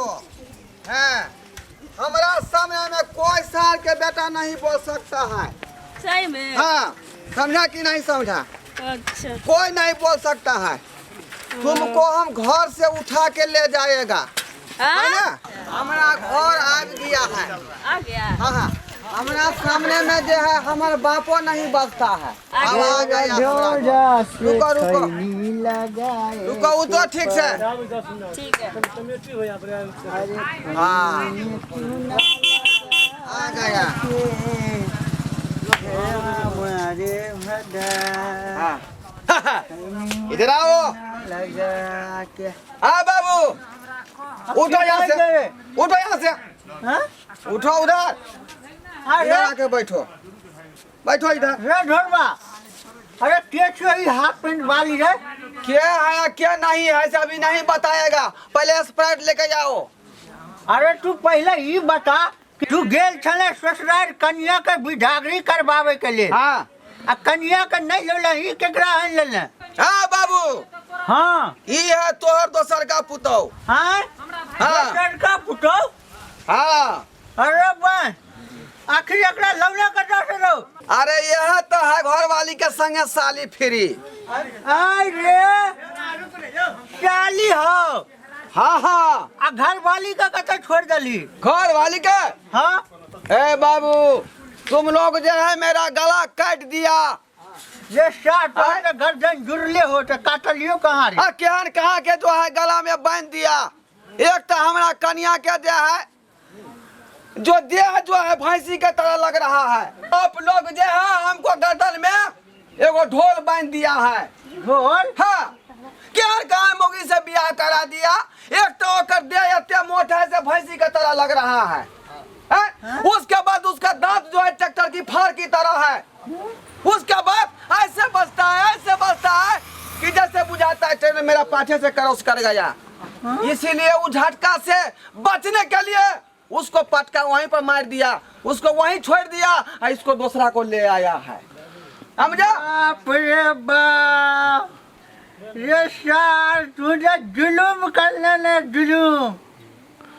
लो है। हमारा सामने में कोई साल के बेटा नहीं बोल सकता है। सही में? हाँ, समझा कि नहीं समझा? अच्छा। कोई नहीं बोल सकता है। तुमको हम घर से उठा के ले जाएगा है ना? हमारा घर आ गया है। आ गया? हाँ हाँ, हमारा सामने में जो है हमारा बापो नहीं बचता है। अब आ गया। रुको रुको रुको, वो तो ठीक से। ठीक है। हाँ आ गया। हाँ इधर आओ। हाँ बाबू, उठो यहाँ से, उठो यहाँ से, उठो उधर, इधर आके बैठो, बैठो इधर। अरे क्या हाफ पेंट वाली है? क्या है क्या नहीं है ऐसा अभी नहीं बताएगा, पहले स्प्राइट लेके जाओ। अरे तू पहले ये बता कि तू गेल छले ससुराल कन्या के बिठागरी करवावे के लिए। हाँ आ कन्या के नहीं लेले ही केकरा हन लेले? हाँ बाबू, हाँ ये है तोहर दोसर का पुतौ। हाँ हाँ दोसर का पुतो? हाँ। अरे बस आखिर एकरा लौला कटा से रो। अरे यह तो है घर वाली के संगे साली फ्री। आई रे चाली हो। हाँ हाँ, आ घर वाली का कथा छोड़ दली? घर वाली के। हाँ ए बाबू, तुम लोग जो है मेरा गला काट दिया। ये साथ वाले गर्दन जुड़ले हो तो काटलियो कहाँ रे? केहन कहाँ के जो है गला में बांध दिया। एक तो हमारा कन्या के दे है, जो देह जो है भैंसी के तरह लग रहा है। आप लोग जो है हमको गर्दन में एगो ढोल बांध दिया है। ढोल? हाँ, केहन कहाँ मोगी से बियाह करा दिया। एक तो ओकर देह इतने मोटा है से भैंसी के तरह लग रहा है। उसके बाद उसका दांत जो है ट्रैक्टर की फाड़ की तरह है। उसके बाद ऐसे बचता है, ऐसे बचता है कि जैसे बुझाता है ट्रेन मेरा पाछे से क्रॉस कर गया। इसीलिए उस झटका से बचने के लिए उसको पटका वहीं पर मार दिया, उसको वहीं छोड़ दिया और इसको दूसरा को ले आया है। समझा? बाप रे बाप, ये साल तुझे जुलूम कर लेने, जुलूम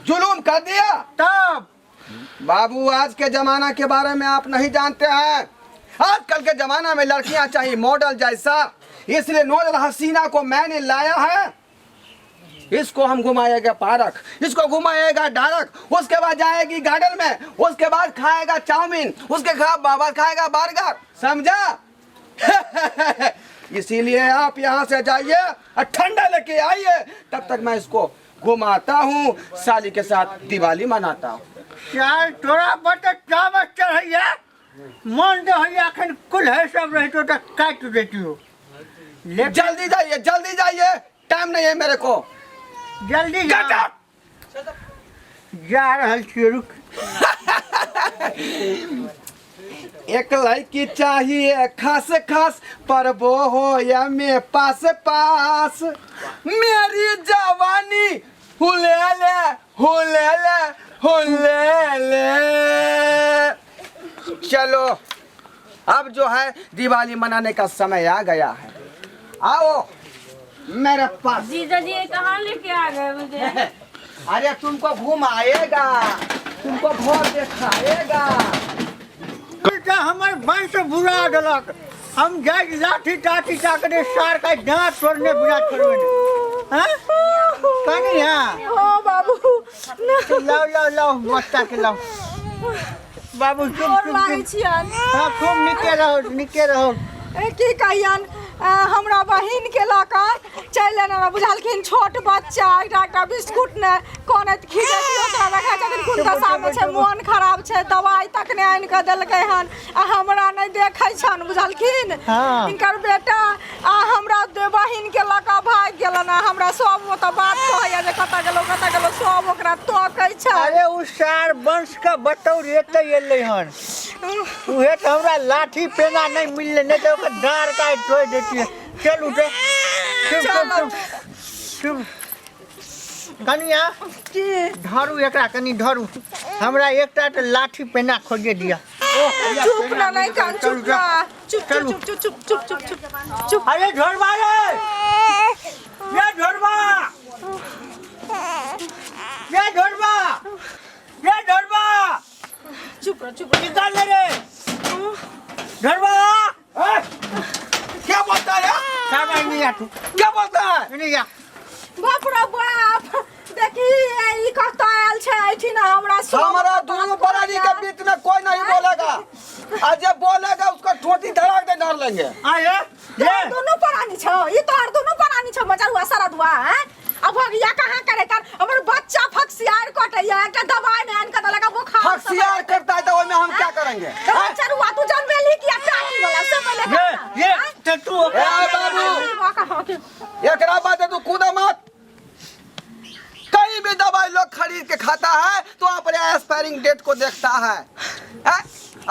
जुलूम कर दिया। तब बाबू, आज के जमाना के बारे में आप नहीं जानते हैं। आजकल के जमाना में लड़कियां चाहिए मॉडल जैसा, इसलिए नूर हसीना को मैंने लाया है। इसको हम घुमाएगा पार्क, इसको घुमाएगा डायरेक्ट, उसके बाद जाएगी गार्डन में, उसके बाद खाएगा चाउमीन, उसके बाद खाएगा बर्गर। समझा? इसीलिए आप यहाँ से जाइए और ठंडा लेके आइए, तब तक मैं इसको घुमाता हूँ, साली के साथ दिवाली मनाता हूँ। साल तोरा बटे चावल चढ़ैया मन दे होइया अखन कुल है सब रही तो काट देती हो। जल्दी जाइए, जल्दी जाइए, टाइम नहीं है मेरे को। जल्दी जा। जा रहल छियै, रुक। एक लड़की चाहिए खास खास, पर वो हो या मैं पास पास। मेरी जवानी हुलेले हुलेले हुलेले। चलो अब जो है दिवाली मनाने का समय आ गया है। आओ मेरे पास। जीजा जी कहाँ लेके आ गए मुझे? अरे तुमको घुमाएगा, तुमको घर दिखाएगा। हमारे वंश बुरा डलक, हम जाए लाठी टाठी टाकरे सार का दांत तोड़ने बिना छोड़ने। हाँ कहीं हाँ ओ बाबू लाओ लाओ लाओ मस्ता के लाओ बाबू चुप चुप। हाँ खूब निके रहो। की कहियन हमरा बहिन के लका चल एना बुझलखिन छोट बच्चा एकटा बिस्कुट ने कोने खिजैतियो ओकरा देखा छथिन कोन दशा में छै, मोन खराब छै, दवाई तक ने आनि के देलकै हन आ हमरा नहीं देखै छन बुझलखिन। इनकर बेटा आ हमरा बहिन के लका भाग गेलन, हमरा सब ओ त बात कहैया जे कत गेलो सब ओकरा तोकै छै। अरे उ सार वंश का बतौर एते एलै हन, उहे त हमरा लाठी पेना नहीं मिलले, नहीं तो ओकर डार काट छोड़ देती। चल उठे, चुप कनिया धरू एकरा, कनी धरू, हमरा एकटा त लाठी पेना खोजे दिया। चुप ना नहीं कान, चुप ना, चुप चुप चुप चुप चुप चुप चुप चुप। अरे झोरबा रे, ये झोरबा, ये ढोलबा चुप रहो निकाल ले रे ढोलबा क्या बोलता है सामान नहीं आ तू क्या बोलता है नहीं जा बाप रे बाप देखी ई कहता आयल छै एठी ना हमरा हमारा दोनों प्राणी के बीच में कोई नहीं बोलेगा आज जब बोलेगा उसका ठोटी धड़ाक दे डर लेंगे आ ये दोनों प्राणी छौ ई तोहर दोनों प्राणी छौ मचरुआ सरदुआ हैं अब या कहां करे कर हमर बच्चा फक्सियार कटैया एकटा दवाई में आन के देलका बुखार हक्सियार करता है तो में हम क्या करेंगे मचरुआ तू जनबेली कि टाटी वाला सब पहले ये टट्टू बाबू एकरा बाद तू कूदा मत कहीं भी दवाई लोग खरीद के खाता है तो अपने एक्सपायरिंग डेट को देखता है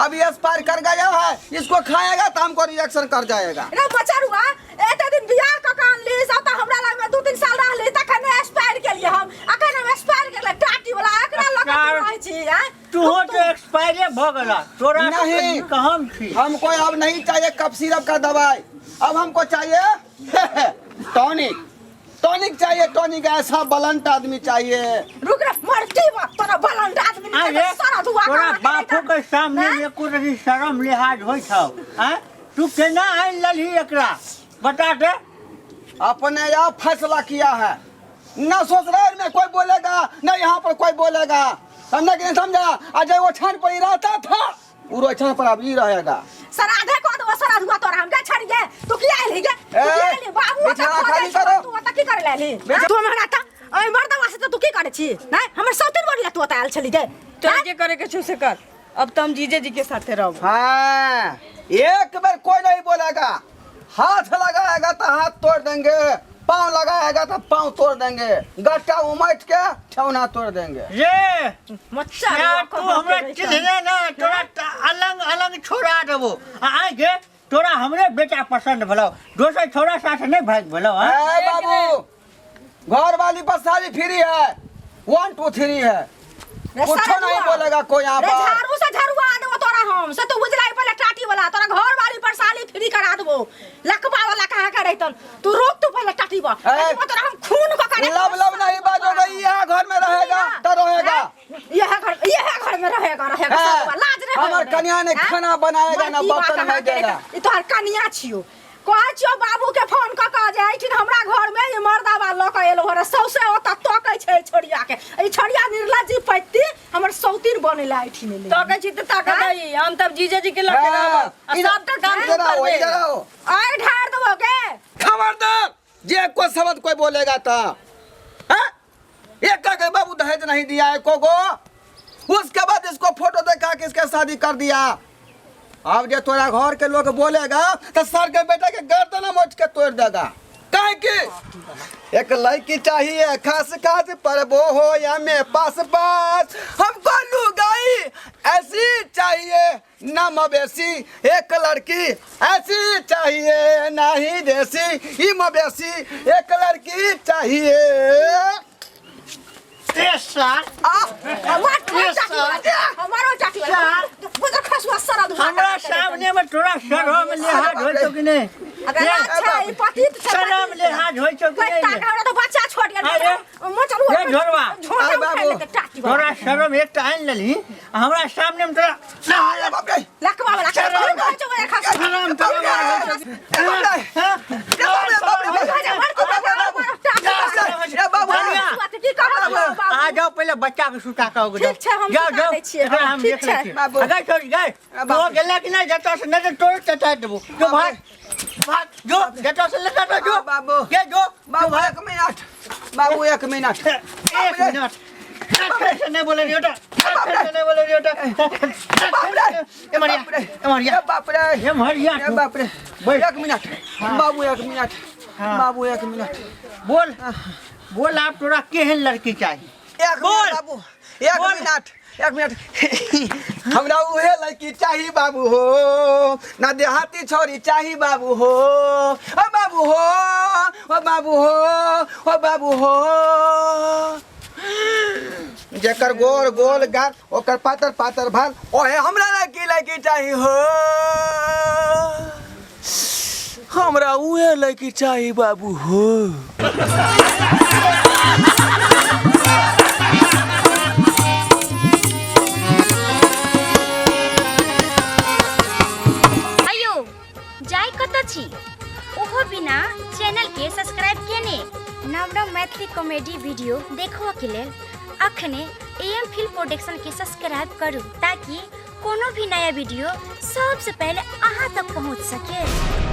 अभी एक्सपायर कर गया है इसको खाएगा तो हमको रिएक्शन कर जाएगा रे बचरुआ एते दिन बियाह का कान ले जाता हमरा लग में 2-3 साल रहले तखन एक्सपायर के लिए हम अखन हम एक्सपायर के लिए टाटी वाला एकरा लग रहै छी हैं तू हो तो एक्सपायर भ गेला तोरा नहीं कहम छी हमको अब नहीं चाहिए कफ सिरप का दवाई अब हमको चाहिए टॉनिक चाहिए टॉनिक ऐसा बलंट आदमी चाहिए रुक रे मरती बात तोरा बलंट आदमी अरे सारा दुआ तोरा बापू के सामने में कोई शर्म लिहाज होई छौ हैं तू केना आइन लली एकरा बता दे अपने आप फैसला किया है न ससुराल में कोई बोलेगा न यहाँ पर कोई बोलेगा समझा कि नहीं समझा आज वो छान पर ही रहता था वो छान पर अब ही रहेगा सराधे को दो सराधुआ तोरा हम छड़िए तू की आइली गे तू की आइली बाबू बिछाना खाली करो तू त की करे लेली तू हमरा त ओय मर्दवा से तू की करे छी नहीं हमर सौतीन बोलिया तू त आयल छली गे तोरा जे करे के छौ से कर अब तो हम जीजे जी के साथे रहब हाँ एक बार कोई नहीं बोलेगा हाथ लगाएगा तो हाथ तोड़ देंगे पाँव लगाएगा तो पाँव तोड़ देंगे गट्टा उमट के ठौना तोड़ देंगे ये मच्छा यार तू हमरा चिन्हले ना तोरा अलग अलग छोड़ा देबो आ गे तोरा हमरे बेटा पसंद भलो दोसर छोरा साथ नहीं भाग भलो ए बाबू घर वाली पर सारी फ्री है 1 2 3 है कुछ नहीं बोलेगा कोई यहाँ पर झाड़ू से झड़ुआ देबो तोरा हम से तू बुझलाई पहले टाटी वाला तोरा घर वाली पर साली फ्री करा देबो लकबा वाला कहां करैतन तू रोक तू पहले टाटी बा तोरा हम खून को करे लब नहीं बाजोगा यह घर में रहेगा तो रहेगा यह घर में रहेगा लाज रे हमार कन्या ने खाना बनाएगा ना बर्तन नहीं देगा ई तोहर कन्या छियो कहै छियो बाबू के फोन क के जाय छी हमरा घर में ई मर्दावा ल के एलो रे सौसे ओत तकै छै छोड़िया के ई छोड़िया निर्लज्जी पैती हमर सौतीर बनेला एठी ने तकै छी त ताका दई हम तब जीजे जी के लगे रहब आ सबटा काम तू करबे आय ढार देबो के खबरदार जे को शब्द कोई बोलेगा तो हैं एक का बाबू दहेज नहीं दिया है को उसके बाद इसको फोटो दिखा के इसके शादी कर दिया अब जो तोरा घर के लोग बोलेगा तो सर के बेटा के गर्दन मोच के तोड़ देगा काहे कि एक लड़की चाहिए खास खास पर वो हो या में पास हमको लुगाई ऐसी चाहिए ना मवेशी एक लड़की ऐसी चाहिए ना ही देसी ही मवेशी एक लड़की चाहिए हमारो चाटी वाला बुझ खसवा सरा दुआ हमरा सामने में तोरा शर्म लिहाज होय तो कि नहीं अगर अच्छा ई पतित शर्म लिहाज होय तो कि नहीं ताका तो बच्चा छोड़ गया म चलू ये झोरवा अरे बाबू तोरा शर्म एक टाइम लली हमरा सामने में तोरा बाप रे लकवा वाला शर्म आ जाओ पहले बच्चा के सुता का हो ठीक छै हम सुता दै छियै हम देख लै छियै अगर छोड़ गए तो गेला कि नहीं जतो से नहीं तोड़ चटा देबो जो भाग जो जतो से लेकर तो जो बाबू के जो बाबू 1 मिनट बाबू 1 मिनट 1 मिनट कैसे नहीं बोले रियोटा कैसे नहीं बोले रियोटा ए मरिया बाप रे ये मरिया बाप रे 1 मिनट बाबू 1 मिनट बाबू 1 मिनट बोल आप तोरा केहन लड़की चाहिए बोल बाबू 1 मिनट हमरा उहे लड़की चाहिए बाबू हो ना देहाती छोरी चाहिए बाबू हो ओ बाबू हो ओ बाबू हो ओ बाबू हो जेकर गोल गोल गाल ओकर पातर पातर भाल ओहे हमरा लड़की चाहिए हो हमरा उहे लड़की चाहिए बाबू हो एहने नव नव मैथिली कॉमेडी वीडियो देखो के लेल अखने AM फिल्म प्रोडक्शन के सब्सक्राइब करू ताकि कोनो भी नया वीडियो सबसे पहले अहाँ तक पहुँच सके।